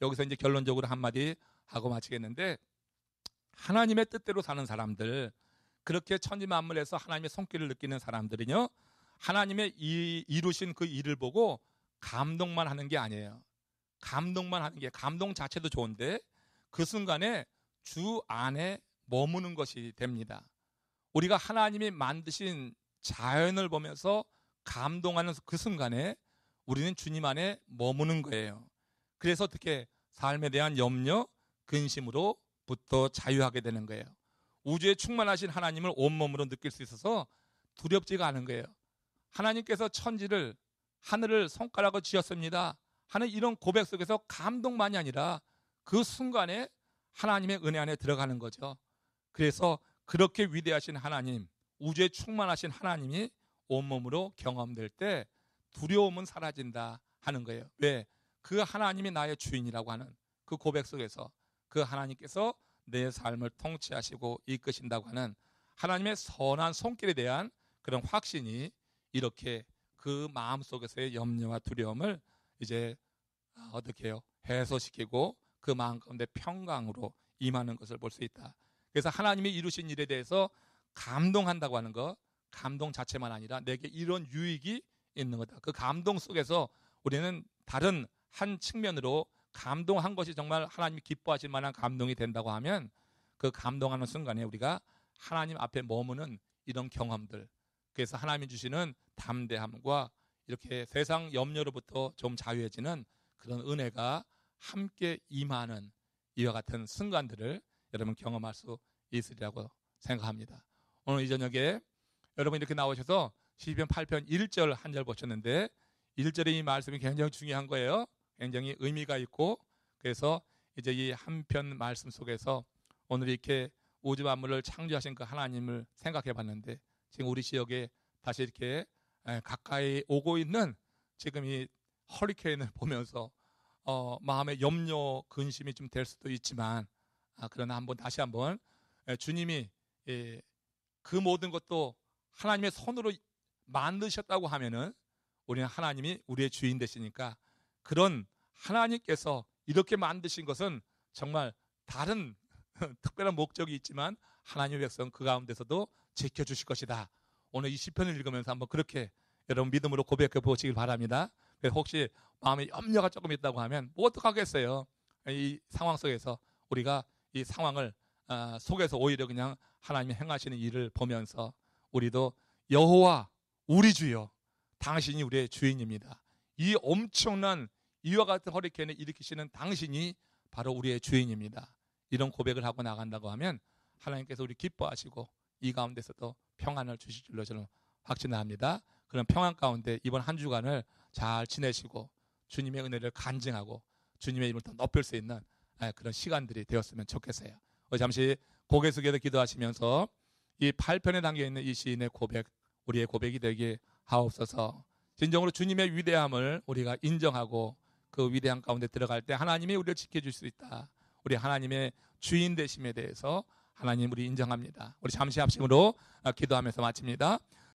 여기서 이제 결론적으로 한마디 하고 마치겠는데, 하나님의 뜻대로 사는 사람들, 그렇게 천지만물에서 하나님의 손길을 느끼는 사람들은요, 하나님의 이루신 그 일을 보고 감동만 하는 게 아니에요. 감동만 하는 게, 감동 자체도 좋은데 그 순간에 주 안에 머무는 것이 됩니다. 우리가 하나님이 만드신 자연을 보면서 감동하는 그 순간에 우리는 주님 안에 머무는 거예요. 그래서 어떻게 삶에 대한 염려, 근심으로부터 자유하게 되는 거예요. 우주에 충만하신 하나님을 온몸으로 느낄 수 있어서 두렵지가 않은 거예요. 하나님께서 천지를, 하늘을 손가락으로 지었습니다 하는 이런 고백 속에서 감동만이 아니라 그 순간에 하나님의 은혜 안에 들어가는 거죠. 그래서 그렇게 위대하신 하나님, 우주에 충만하신 하나님이 온몸으로 경험될 때 두려움은 사라진다 하는 거예요. 왜? 그 하나님이 나의 주인이라고 하는 그 고백 속에서 그 하나님께서 내 삶을 통치하시고 이끄신다고 하는 하나님의 선한 손길에 대한 그런 확신이 이렇게 그 마음 속에서의 염려와 두려움을 이제 어떻게 해요? 해소시키고 그 마음 가운데 평강으로 임하는 것을 볼 수 있다. 그래서 하나님이 이루신 일에 대해서 감동한다고 하는 것, 감동 자체만 아니라 내게 이런 유익이 있는 거다. 그 감동 속에서 우리는 다른 한 측면으로 감동한 것이 정말 하나님이 기뻐하실 만한 감동이 된다고 하면 그 감동하는 순간에 우리가 하나님 앞에 머무는 이런 경험들, 그래서 하나님이 주시는 담대함과 이렇게 세상 염려로부터 좀 자유해지는 그런 은혜가 함께 임하는 이와 같은 순간들을 여러분 경험할 수 있으리라고 생각합니다. 오늘 이 저녁에 여러분 이렇게 나오셔서 시편 8편 1절 한 절 보셨는데 1절의 이 말씀이 굉장히 중요한 거예요. 굉장히 의미가 있고, 그래서 이제 이 한 편 말씀 속에서 오늘 이렇게 우주 만물을 창조하신 그 하나님을 생각해 봤는데, 지금 우리 지역에 다시 이렇게 가까이 오고 있는 지금 이 허리케인을 보면서 마음의 염려, 근심이 좀 될 수도 있지만, 그러나 다시 한번 주님이 그 모든 것도 하나님의 손으로 만드셨다고 하면은 우리는 하나님이 우리의 주인 되시니까, 그런 하나님께서 이렇게 만드신 것은 정말 다른 특별한 목적이 있지만 하나님의 백성 그 가운데서도 지켜주실 것이다. 오늘 이 시편을 읽으면서 한번 그렇게 여러분 믿음으로 고백해 보시길 바랍니다. 혹시 마음에 염려가 조금 있다고 하면 뭐 어떡하겠어요. 이 상황 속에서 우리가 이 상황을 속에서 오히려 그냥 하나님이 행하시는 일을 보면서 우리도 여호와 우리 주여, 당신이 우리의 주인입니다. 이 엄청난 이와 같은 허리케인을 일으키시는 당신이 바로 우리의 주인입니다. 이런 고백을 하고 나간다고 하면 하나님께서 우리 기뻐하시고 이 가운데서도 평안을 주실 줄로 저는 확신합니다. 그런 평안 가운데 이번 한 주간을 잘 지내시고 주님의 은혜를 간증하고 주님의 이름을 더 높일 수 있는 그런 시간들이 되었으면 좋겠어요. 잠시 고개 숙여서 기도하시면서 이 8편에 담겨있는 이 시인의 고백, 우리의 고백이 되게 하옵소서. 진정으로 주님의 위대함을 우리가 인정하고 그 위대함 가운데 들어갈 때 하나님이 우리를 지켜줄 수 있다. 우리 하나님의 주인 되심에 대해서 하나님 우리 인정합니다. 우리 잠시 합심으로 기도하면서 마칩니다.